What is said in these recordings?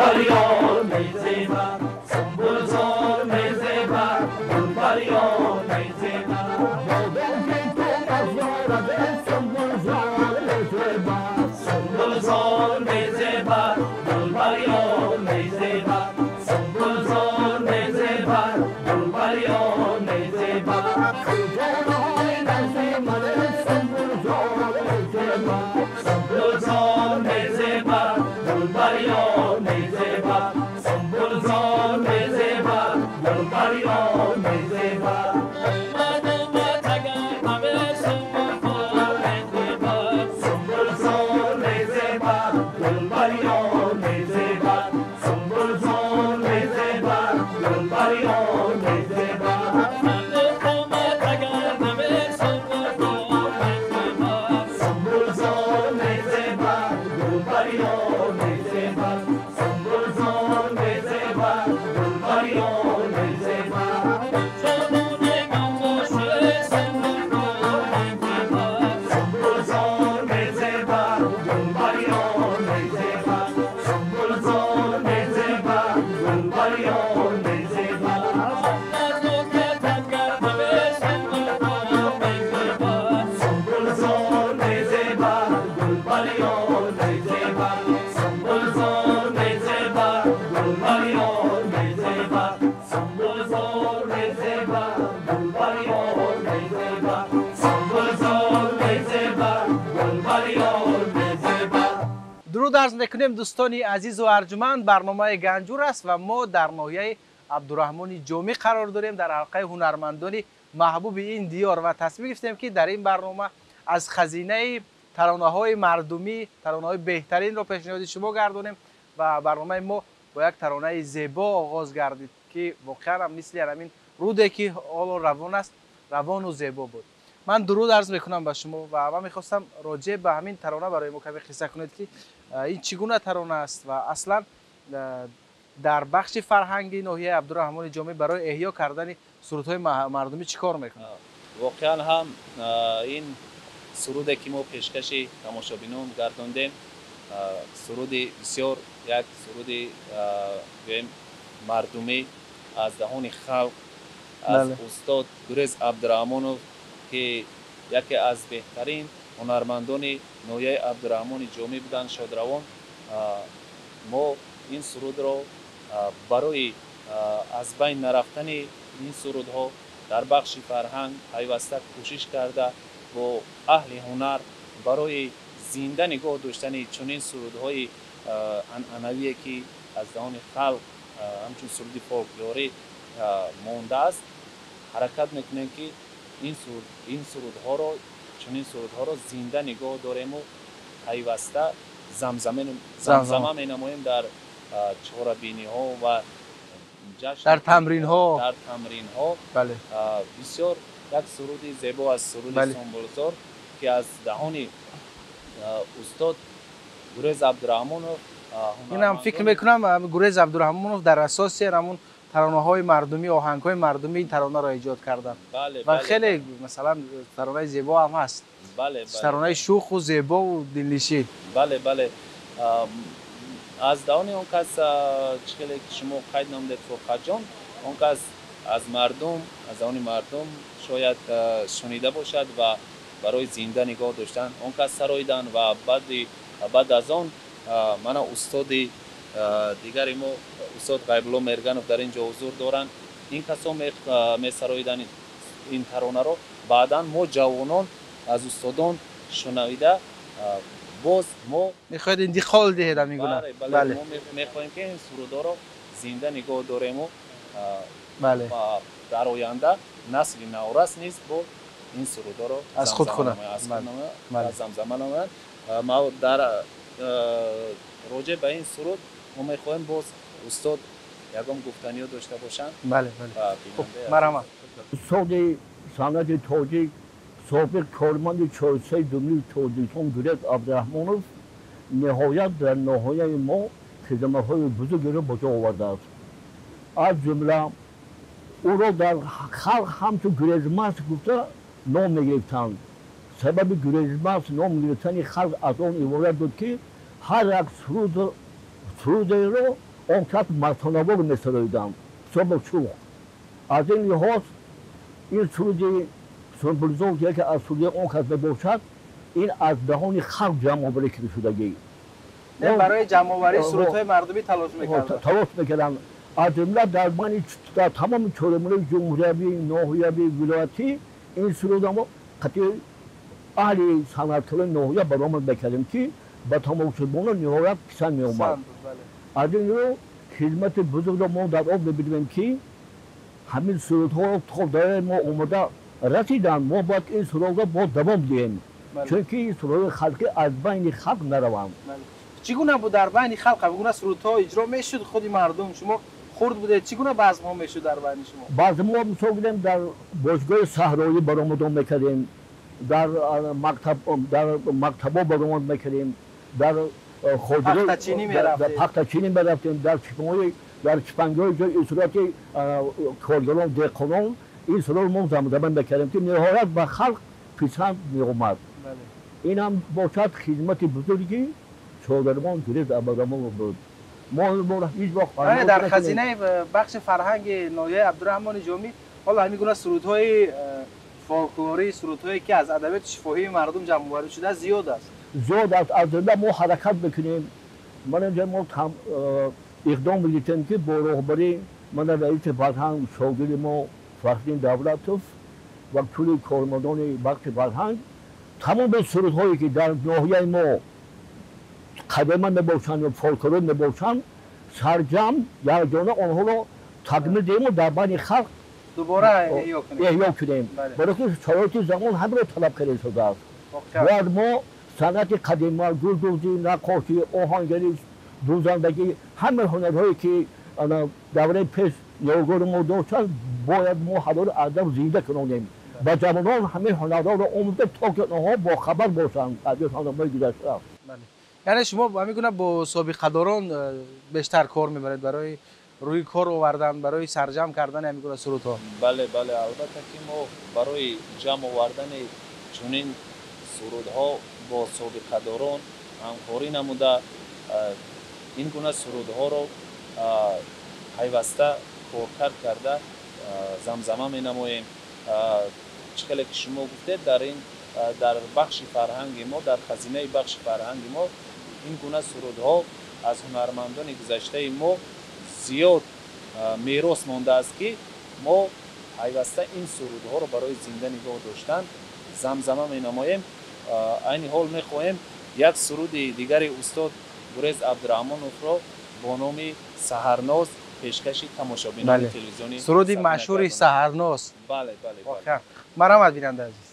گلبریان ای زیبا سنبولزار ای زیبا گلبریان ای زیبا سنبولزار ای زیبا گلبریان ای زیبا سنبولزار ای زیبا گلبریان ای زیبا سنبولزار ای زیبا گلبریان ای زیبا سنبولزار ای زیبا گلبریان ای زیبا سنبولزار ای زیبا گلبریان ای زیبا سنبولزار ای زیبا گلبریان ای زیبا سنبولزار ای زیبا گلبریان ای زیبا سنبولزار ای زیبا گلبریان ای زیبا سنبولزار ای زیبا گلبریان ای زیبا سنبولزار ای زیبا گلبریان ای زیبا سنبولزار ای زیبا گلبریان ای زیبا سنبولزار ای زیبا گلبریان ای زیبا سنبولزار ای زیبا گلبریان ای زیبا سنبولزار ای زیبا گلبریان ای زیبا. درود عرض میکنیم دوستانی عزیز و ارجمند. برنامه گنجور است و ما در ناحیه عبدالرحمن جامی قرار داریم، در حلقه هنرمندان محبوب این دیار و تصمیم گرفتیم که در این برنامه از خزینه ترانه‌های مردمی، ترانه‌های بهترین را پیشنهاد شما گردانیم و برنامه ما با یک ترانه زیبا آغاز گردید که واقعا هم مثل همین روده که حال روان است، روان و زیبا بود. من درود عرض میکنم به شما و من میخواستم راجع به همین ترانه برای ما کمی قصه کنید که این چگونه ترانه است و اصلا در بخش فرهنگی ناحیه عبدالرحمن جامی برای احیا کردن سرودهای مردمی چیکار میکنه؟ واقعا هم این سروده که ما پیشکش تماشابینان گرداندیم سرود بسیار یک سرود مردمی از دهان خلق از استاد گریز عبدالرحمنوف که یکی از بهترین هنرمندان ناحیه عبدالرحمن جامی بودند شادروان. ما این سرود را برای از بین نرفتن این سرودها در بخش فرهنگ پیوسته کوشش کرده با اهل هنر برای زنده نگاه داشتن چنین سرودهای عنعنوی که از دهان خلق همچون سرود فولکلوری مانده است حرکت میکنیم که این سرودها را چنین سرودها را زنده نگاه داریم و پیوسته زمزمه می نماییم در چهاربینی ها و در تمرین ها بله. بسیار یک سرود زیبا از سرود سنبولزار که از دهان استاد گریز عبدالرحمنوف این هم فکر میکنم گریز عبدالرحمنوف در اساس همون ترانه های مردمی، آهنگ های مردمی این ترانه را ایجاد کردن. بله، و خیلی مثلا ترانه زیبا هم هست. بله. ترانه شوخ و زیبا و دلنشین. بله. از دهان اون کس چکلی که شما قید نمودید فوقت جان اون کس از مردم، از دهان مردم شاید شنیده باشد و برای زنده نگاه داشتن اون کس سرایدن و بعد از آن من استاد دیگری ما استاد غیب‌الله مرگنوف در اینجا حضور دارند. این کسا می سرایدن این ترانه رو بعدا ما جوانان از استادان شنویده باز ما میخواید انتقال دهید میگونه. بله. ما میخواهیم که این سرودا رو زنده نگاه داریم و بله. در آینده نسل نورس نیست با این سرودا رو از خود کنه از زمزمه نماید. ما در راجع به این سرود ما میخواهیم باز استاد یکم گفتنی رو داشته باشند. بله. مرحبا. استاد صنعت تاجیک سابق کارمند چهارسه جمهوری تاجیکستان گریز عبدالرحمنوف نهایت در ناحیه ما خدمت‌های بزرگی را به جا آورده است. از جمله او را در خلق همچون گریزمرد گفته نام می‌گرفتند. سبب گریزمرد نام گرفتن خلق از آن عبارت بود که هر یک سرود را اون کس مرتنوار می‌سرایدند صبح چوخ از این لحاظ این سرود سنبولزوی که از سوی اون کس باشد این از دهان خلق جمع آوری کرده شدگی برای جمع آوری سرودهای مردمی تلاش می‌کردند. تلاش می‌کردند. از جمله در تمام چهارمنوی جمهوری ناحیوی ولایتی این سرودها قطعی اهل صنعتکاران ناحیه برآمد می‌کردیم که با تماشاگران نهایت پسند می‌آمد. از این رو خدمت بزرگ را ما در آن می‌بینیم که همین سرودها تا در ما اومده رسیدند. ما باید این سرودها با دوام دهیم چون که این سرود خلقی از بین خلق نروند. چگونه بود در بین خلق چگونه سرودها اجرا میشد؟ خودی مردم شما خرد بوده چگونه بزم‌ها میشد در بین شما؟ بزم‌ها می‌سویدیم در باشگاه صحرایی برآمد می‌کردیم، در مکتب‌ها برآمد می‌کردیم، در پختچینی می‌رفتیم، در چپنگ‌های جای صورت کارگران دهقانان این سرود ما زمین می‌کردیم که نهایت به خلق پسند می‌آمد. این هم باشد خدمت بزرگی چهارمان گریز ابرامون بود. ما هیچ وقت در خزینه بخش فرهنگ ناحیه عبدالرحمن جامی حالا همین گونه سرودهای فولکلوری، سرودهایی که از ادبیات شفاهی مردم جمع آوری شده زیاد است. زیاد است. از جمله ما حرکت بکنیم. ما اقدام می‌کنیم که با راهبری من رئیس فرهنگ شاگرد ما فخرالدین دولتوف و کل کارمندان بخش فرهنگ تمام سرودهایی که در ناحیه ما قدیما میباشند و فولکلور میباشند سرجم یکجانه آنها را تکمیل دهیم و در بین خلق دوباره احیا کنیم. برای که شرایط زمان همه را طلب کرده شده است. و ما صنعت قدیما گلدوزی، نقاشی، آهنگری، دوزندگی همه هنرهایی که دوره پیش یادگار ما داشتند باید ما حلال ادب زنده کنیم. و جوانان همه هنرها را آموزه تا که آنها با خبر باشند از هنرهای گذشته. یعنی شما میگونه با سابقه داران بیشتر کار میبرید برای روی کار آوردن، برای سرجم کردن میگونه سرودها؟ بله البته که ما برای جمع آوردن چنین سرودها با سابقه داران همکاری نموده این گونه سرودها رو پیوسته کارکرد کرده زمزمه می نماییم. چقدر که شما گفتید در بخش فرهنگی ما، در خزینه بخش فرهنگی ما این گونه سرودها از هنرمندان گذشته ما زیاد میراث مانده است که ما پیوسته این سرودها رو برای زنده نگاه داشتن زمزمه می نماییم. این حال می خواهیم یک سرود دیگر استاد گریز عبدالرحمنوف را با نام سحرناز پیشکش تماشابینان تلویزیونی سرودی مشهور سحرناز. بله. مرحمت بیننده عزیز.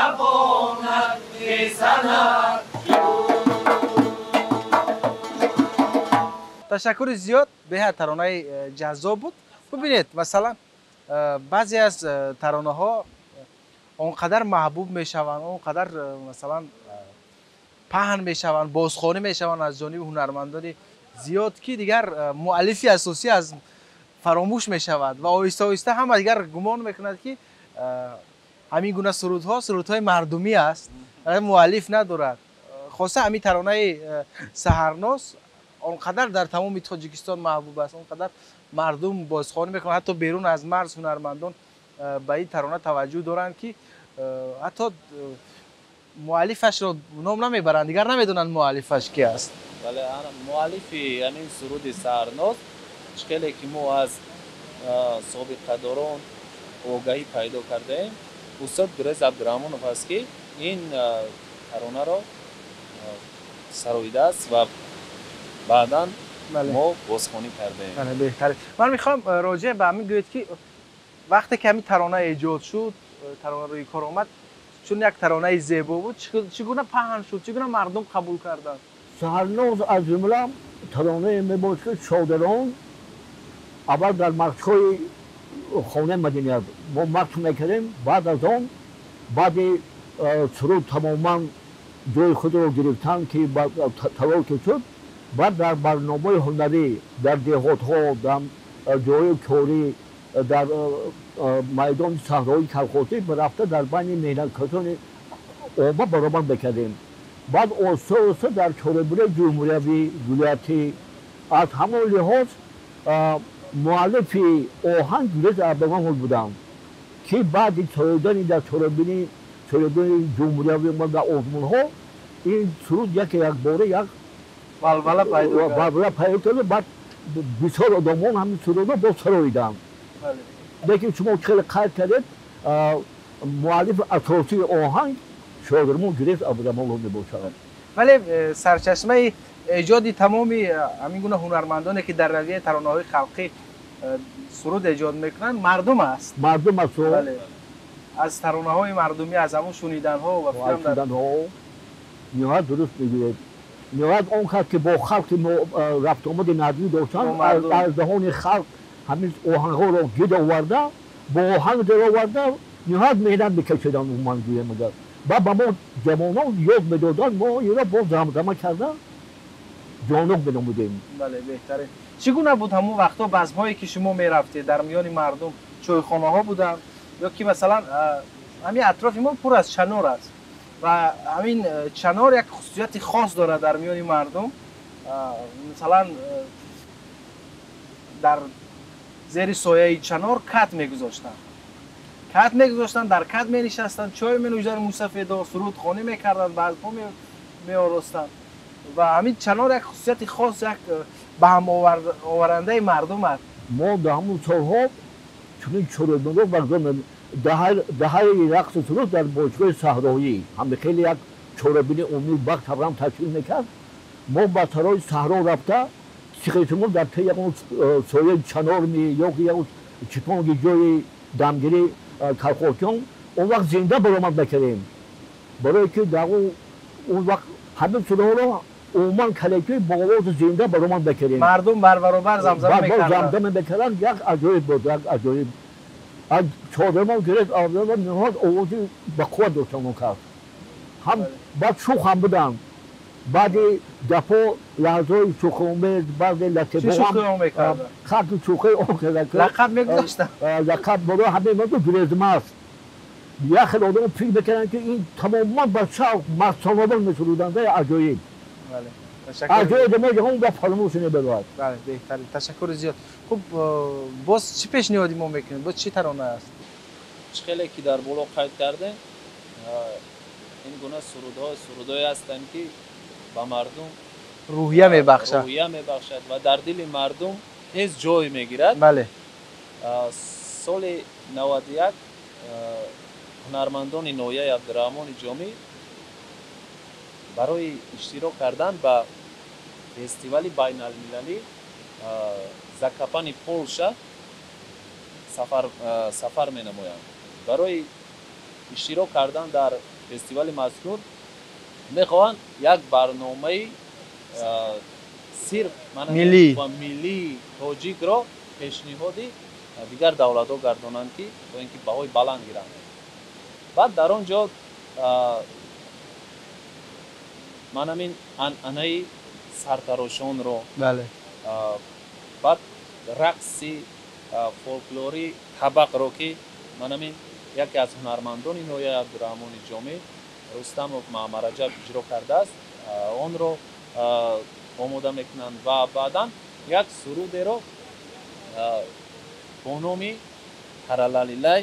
نخواند بسند. تشکر زیاد، به ترانه جذاب بود. ببینید مثلا بعضی از ترانه ها اونقدر محبوب میشوند، اونقدر مثلا پهن میشوند، بازخوانی میشوند از جانب هنرمندان زیاد که دیگر مؤلفی اساسی از فراموش میشود و آهسته آهسته هم دیگر گمان میکند که همین گونه سرودها سرودهای مردمی است، مؤلف ندارد. خاصه همین ترانه سحرناز اونقدر در تمام تاجیکستان محبوب است، اونقدر مردم بازخوانی میکنند، حتی بیرون از مرز هنرمندان به این ترانه توجه دارند که حتی مؤلفش رو نام نمیبرند، دیگر نمیدونن مؤلفش کی است. بله، مؤلفی همین سرود سحرناز اشکالی که ما از سابقه داران آگاهی پیدا کرده ایم استاد گریز عبدالرحمانов است که این ترانه را سراییده است و بعدا ما بازخوانی کرده ایم. بهتره. من میخوام راجع به همین گوید که وقتی که همین ترانه ایجاد شد، ترانه روی کار آمد، چون یک ترانه زیبا بود، چگونه پهن شد، چگونه مردم قبول کردند؟ سحرناز از جمله ترانه میبود که شادران اول در مقطع خانه مدنیت ما مقطع میکردیم، بعد از آن بعد سرود تماما جای خود رو گرفتن که تلال که شد، بعد در برنامه هنری در دهات ها، در جای کاری، در میدان صحرای کلخاطی برفته در بین مهنتکشان آمه برابر بکردیم. بعد آسته در چاره‌بره جمهوری ولایتی از همون لحاظ مؤلف آهنگ گریز عبدالرحمانov بودم که بعد چاره‌دن در چاره‌بره جمهوری ما در آزمون ها این سرود یک باره یک ولوله پیدا کرده. بعد بسیار آدمان همین سرود رو با سراییدن. لیکن شما خیلی قید کردید مؤلف اساسی آهنگ شاگرمون گریز عبدالرحمانov میباشد. ولی سرچشمه ایجاد تمام همین گونه هنرمندانی که در رویه ترانه‌های خلقی سرود ایجاد میکنن مردم است. مردم است. بله. از ترانه‌های مردمی، از همون شنیدن‌ها و شنیدن‌ها نهایت درست میگوید. نهایت اون کس که با خلق رفت آمد نزدیک داشتن از دهان خلق همین آهنگ‌ها رو گید آورده، با آهنگ در آورده نهایت محنت میکشیدن اون منظوره مگر. و با ما جوانان یاد میدادن، ما این را با زمزمه کرده جانب بنمودیم. بله بهتره. چگونه بود همون وقتا بزم‌هایی که شما میرفتید در میان مردم؟ چایخانه‌ها بودن یا که مثلا همین اطراف ما پر از چنار است و همین چنار یک خصوصیت خاص داره در میان مردم. مثلا در زیر سایه چنار کت میگذاشتن، در کت می نشستن، چای می نوشیدن، موسیقی سرود خوانی میکردن، بزم‌ها می آراستن و همین چنار یک خصوصیت خاص، یک به هم آورنده مردم است. ما در همون سالها چون چوربندو برگزار دهه رقص سرود در باشگاه صحرایی هم خیلی یک چوربین عمومی وقت هم تشکیل میکرد. ما به سرای صحرا رفته سیخیتمون در طی یک سایه چنار می یا یک چپانگی جای دمگیری کلخاطیان اون وقت زنده برآمد بکردیم، برای که در اون وقت همه سرها را عموما کلیکی با آواز زنده برآمد بکردیم. مردم بر برابر زمزمه میکردن. یک عجایب بود، یک عجایب. از چادرمان گرفت آوردن نهاد آوازی به قوت داشتن کرد. هم بعد شوخ هم بودن. بعد دفعه لحظه‌های شوخ‌آمیز، بعد لطیفه چه شوخی هم میکردن؟ خط شوخی هم کردن. لقب میگذاشتن. لقب برای همه مردم گریزماست. یک خیلی آدم فکر میکردن که این تماما با شوق مستان‌آور میسرودن. عجایب. بله. عجایب ما جهان با فراموش نمی‌برد. بله بهتره. تشکر زیاد. خب باز چی پیشنهادی ما میکنید؟ باز چی ترانه است؟ اشکالی که در بالا قید کرده این گونه سرودهای هستند که به مردم روحیه میبخشد و در دل مردم هیچ جای میگیرد. بله. سال 91 هنرمندان نویه عبدالرحمان جامی برای اشتراک کردن به فستیوال بین المللی زاکاپانی پولشا سفر می نمایند. برای اشتراک کردن در фестивали мазкур мехоҳанд як барномаи сирф миллии тоҷикро пешниҳоди дигар давлатҳо гардонанд ки то ин ки баҳои баланд гиранд. баъд дар он ҷо ман ҳамин анъанаи сартарошонро баъд рақси фолклори табақро ки ман ҳамин яке аз ҳунармандони ноҳияи абдураҳмони ҷомӣ рустамов маъмараҷаб иҷро кардааст, онро омода мекунанд ва баъдан як сурудеро бо номи таралалилай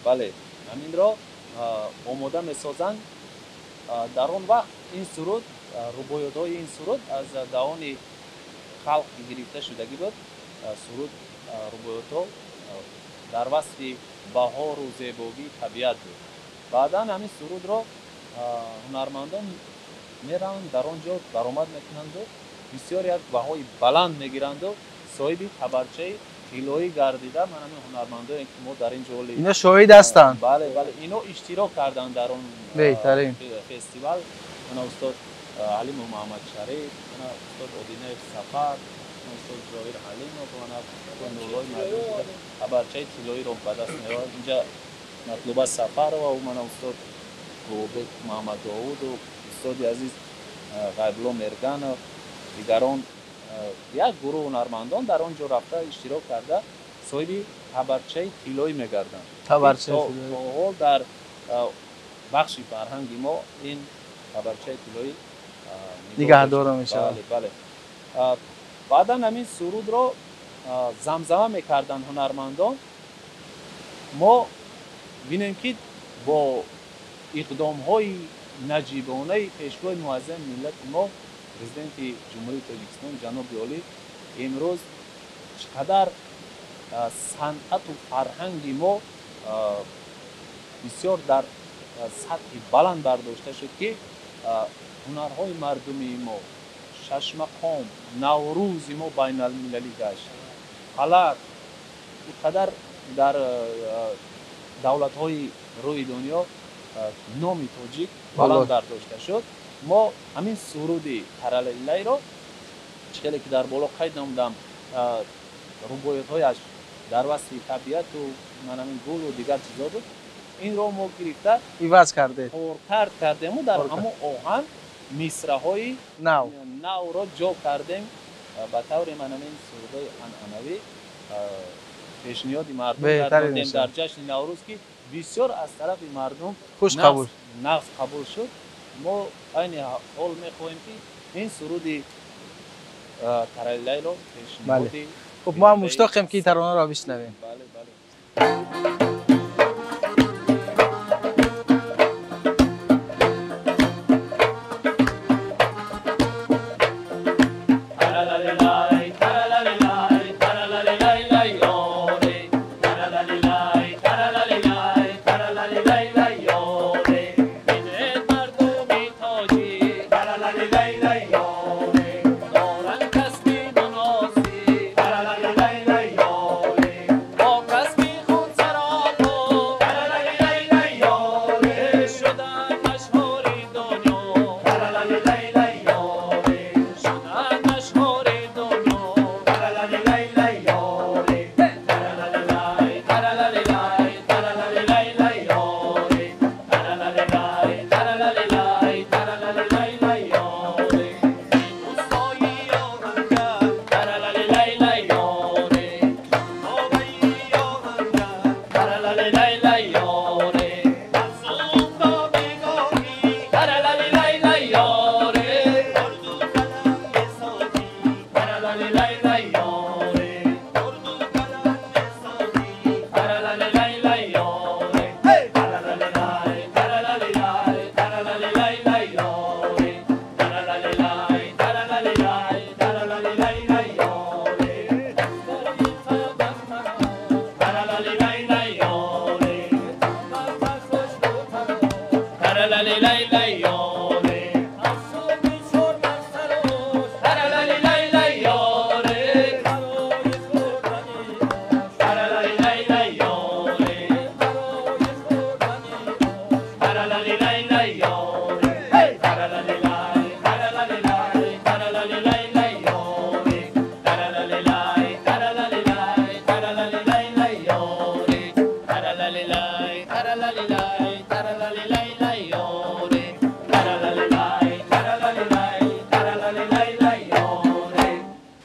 бале ҳаминро омода месозанд. дар он вақт ин суруд рубоётҳои ин суруд аз даҳони халқ гирифта шудагӣ буд. суруд рубоётҳо дар васфи баҳору зебогии табиат буд. баъдан ҳамин сурудро ҳунармандон мераванд дар он ҷо даромад мекунанду бисёр як баҳои баланд мегиранду соҳиби табарчаи тиллоӣ гардида ман ҳамин ҳунармандое ки мо дар ин ҷоли ино шоҳид ҳастанд. бале ино иштирок карданд дар он фестивал. мана устод алиму муҳаммадшариф, мана устод одинаев сафар, мана устод ҷовир алимов, мана устод нурлои мардум табарчаи тиллоиро ба даст меорад. инҷа матлуба сафарова ва мана устод бобек муҳаммад довуду устоди азиз ғайбулло мерганов дигарон як гурӯҳ ҳунармандон дар он ҷо рафта иштирок карда соҳиби табарчаи тиллоӣ мегарданд. то ҳол дар бахши фарҳанги мо ин табарчаи тиллоӣ нигаҳдора мешавад. бале. баъдан ҳамин сурудро замзама мекарданд ҳунармандон. мо бинем ки бо иқдомҳои наҷибонаи пешвои муаззами миллати мо президенти ҷумҳурии Тоҷикистон ҷаноби олӣ имрӯз чӣ қадар санъату фарҳанги мо бисёр дар сатҳи баланд бардошта шуд ки ҳунарҳои мардуми мо шашмақом наврӯзи мо байналмилалӣ гашт. фалак ин қадар дар давлатҳои рӯи дунё номи тоҷик баланд бардошта шуд. мо ҳамин суруди таралалилайро чӣ хеле ки дар боло қайд намудам рубоётҳояш дар васфи табиату ман ҳамин гулу дигар чизо буд. инро мо гирифта иваз кардед поркард кардему дар ҳамон оҳанг мисраҳои навро ҷо кардем ба тавре ман ҳамин сурудҳои анъанавӣ пешниҳоди мардум гардонидем дар ҷашни наврӯз ки бисёр аз тарафи мардум нағз қабул шуд. мо айни ҳол мехоҳем ки ин суруди таралалайро пешниҳоди хуб мо ҳам муштоқем ки таронаро бишнавем.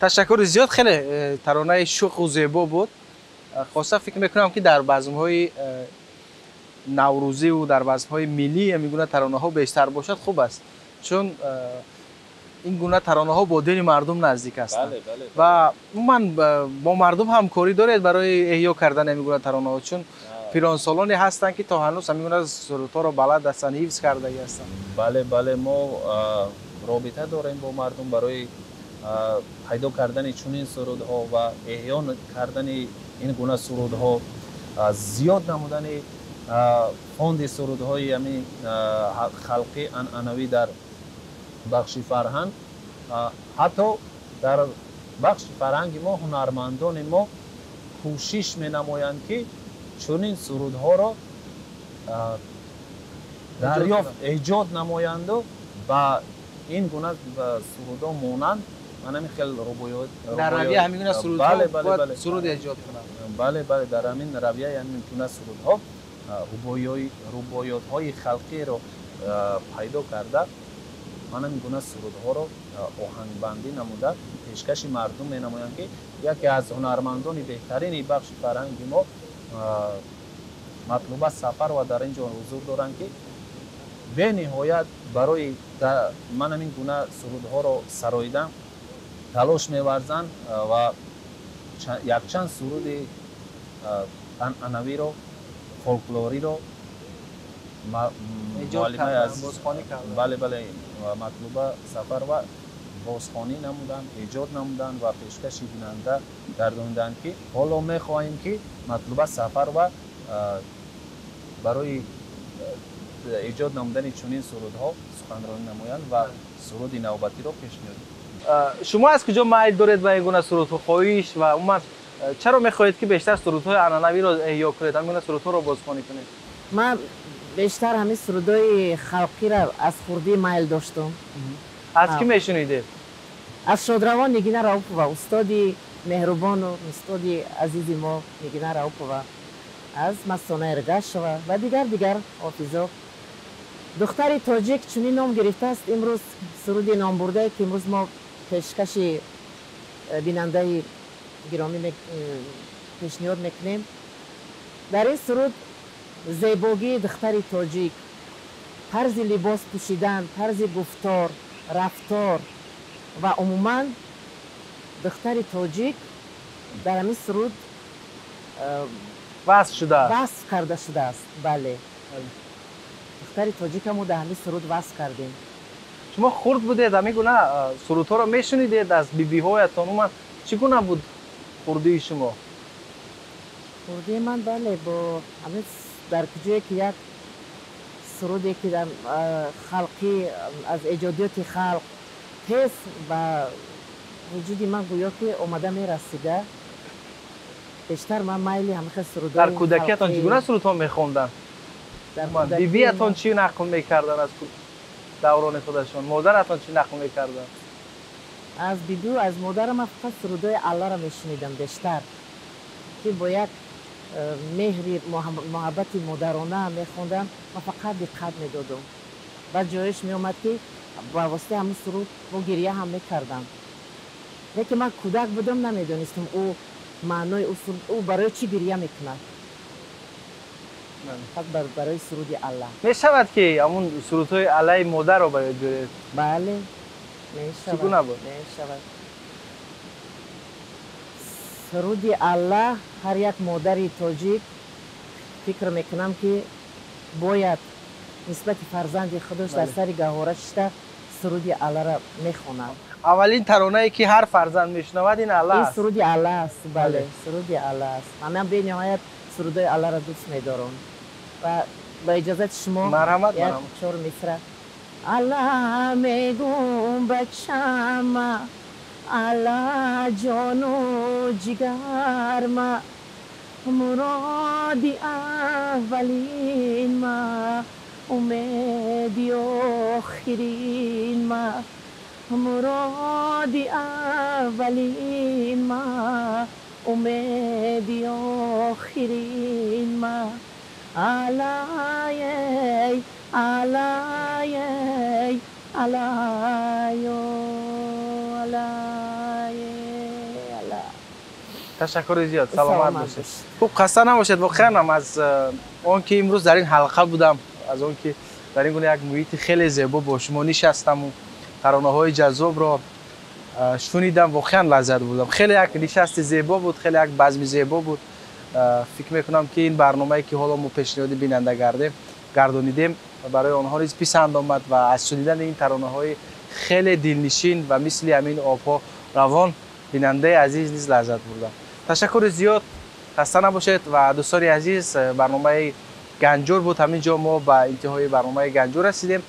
تشکر زیاد. خیلی ترانه شوق و زیبا بود. خاصه فکر میکنم که در بزم‌های نوروزی و در بزم‌های ملی میگونه ترانه ها بیشتر باشد خوب است، چون این گونه ترانه ها با دل مردم نزدیک هستند. بله بله. و من با مردم همکاری دارید برای احیا کردن میگونه ترانه ها، چون پیرانسالانی هستند که تا هنوز میگونه سرودها رو بلد هستند، حفظ کرده هستند. بله بله، ما رابطه داریم با مردم برای پیدا کردن چنین سرودها و احیا کردن این گونه سرودها، زیاد نمودن فوند سرودهای همین خلقی عنعنوی در بخش فرهنگ. حتی در بخش فرهنگ ما هنرمندان ما کوشش می نمایند که چنین سرودها را دریافت ایجاد نمایند و این گونه سرودها مانند من خیلی روبویات در رویه همین گونه سرودها بله بله بله سرود ایجاد کنند. بله بله، در همین رویه همین گونه سرودها روبویات های خلقی رو پیدا کرده، من این گونه سرودها رو آهنگ بندی نموده پیشکش مردم می نمایند که یکی از هنرمندان بهترین بخش فرهنگ ما مطلوب سفر و در اینجا حضور دارند که به نهایت برای من این گونه سرودها رو سراییدن تلاش می‌ورزند و یک چند سرود عنعنوی رو، فولکلوری رو معلمای از بازخوانی کردن. بله بله، مطلوب سفر و بازخوانی نمودن، ایجاد نمودن و پیشکش بیننده گرداندن که حالا می‌خواهیم که مطلوب سفر و برای ایجاد نمودن چنین سرودها سخنرانی نمایند و سرود نوبتی رو پیش میاریم. شما از کجا میل دارید به این گونه سرودها خواهش و عموما چرا میخواهید که بیشتر سرودهای عنعنوی را احیا کنید، همین گونه سرودها را بازخوانی کنید؟ من بیشتر همین سرودهای خلقی را از خردی میل داشتم. از کی میشنیدید؟ از شادروان نگینه رؤوف و استادی مهربان و استادی عزیز ما نگینه رؤوف و از مستانه ارگش و دیگر حافظا. دختر تاجیک چنین نام گرفته است امروز سرود نام برده که امروز ما پیشکش بیننده گرامی پیشنهاد میکنیم. در این سرود زیبایی دختر تاجیک، طرز لباس پوشیدن، طرز گفتار، رفتار و عموما دختر تاجیک در همین سرود وصف شده است. وصف کرده شده است. بله، دختر تاجیک هم در همین سرود وصف کردیم. شما خرد بودید همین گونه سرودها را میشنیدید از بیبی هایتان؟ عموما چگونه بود خردی شما؟ خردی من بله با همین در کجایی که یک سرودی که در خلقی از ایجادیات خلق تیز و وجودی من گویا که اومده میرسیده، بیشتر من میلی همیشه سرودهای در کودکیتان چگونه سرودها میخوندن؟ بیبیتان چی نقل میکردن از دوران خودشان؟ مادرتان چی نقل میکردن؟ از بیبی و از مادرم من فقط سرودهای الله را میشنیدم بیشتر، که با یک مهری محبت مادرانه میخوندم. من فقط دقت میدادم. بعد جایش میومد که با واسطه همون سرود با گریه هم میکردم. لیکن من کودک بودم نمیدونستم او معنای او برای چی گریه میکند. فقط برای سرود الله. میشود که همون سرودهای علی مادر رو باید برید؟ بله میشود. چگونه بود؟ میشود. سرود الله هر یک مادری تاجیک فکر میکنم که باید نسبت فرزند خودش در سر گهواره شده سرود الله را میخوانند. اولین ترانه‌ای که هر فرزند میشنود این الله است. این سرود الله است. بله سرود الله است. من به نهایت سرودهای الله را دوست می‌دارم و با اجازت شما مرحمت یک چهار مصرع. الله میگم بچه‌م، الله جان و جگر ما، مرادی اولین ما، امیدی آخرین ما، مرادی اولین ما، امیدی آخرین ما. علای علای علای علای تشکر زیاد. سلامت باشید. خوب خسته نباشید. واقعا هم از اون که امروز در این حلقه بودم، از اون که در این گونه یک محیط خیلی زیبا با شما نشستم و ترانه‌های جذاب را شنیدم، واقعا لذت بردم. خیلی یک نشست زیبا بود، خیلی یک بزم زیبا بود. فکر میکنم که این برنامه‌ای که حالا ما پیشنهاد بیننده گردانیدیم برای آنها نیز پسند آمد و از شنیدن این ترانه‌های خیلی دلنشین و مثل همین آب‌ها روان بیننده عزیز نیز لذت بردم. تشکر زیاد. خسته نباشید و دوستان عزیز، برنامه گنجور بود. همینجا ما به انتهای برنامه گنجور رسیدیم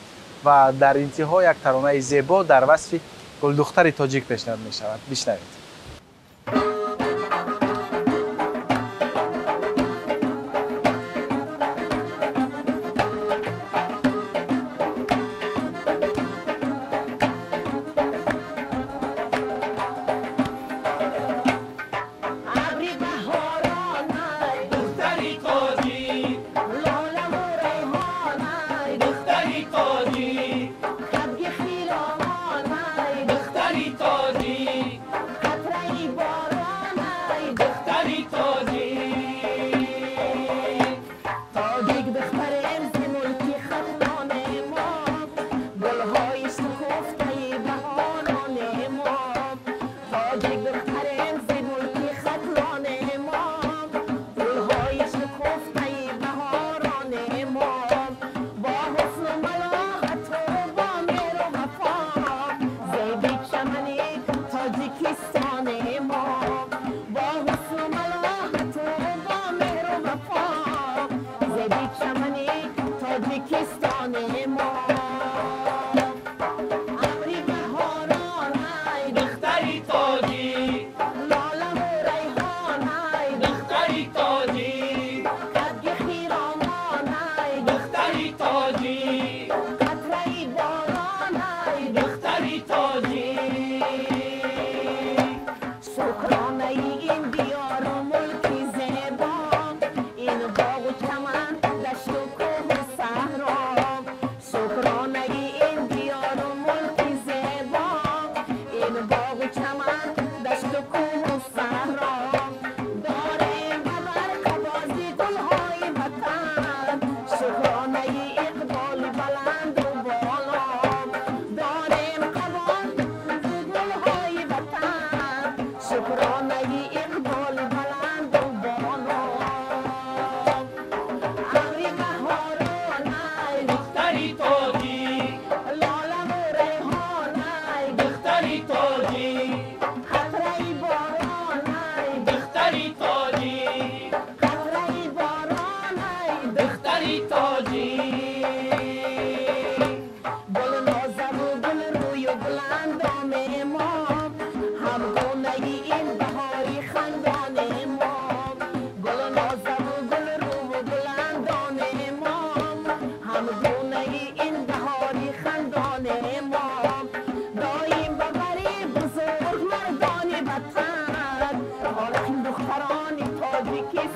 و در انتها یک ترانه زیبا در وصف گلدختر تاجیک پیشنهاد می شود. بشنوید. دختران تاجیکی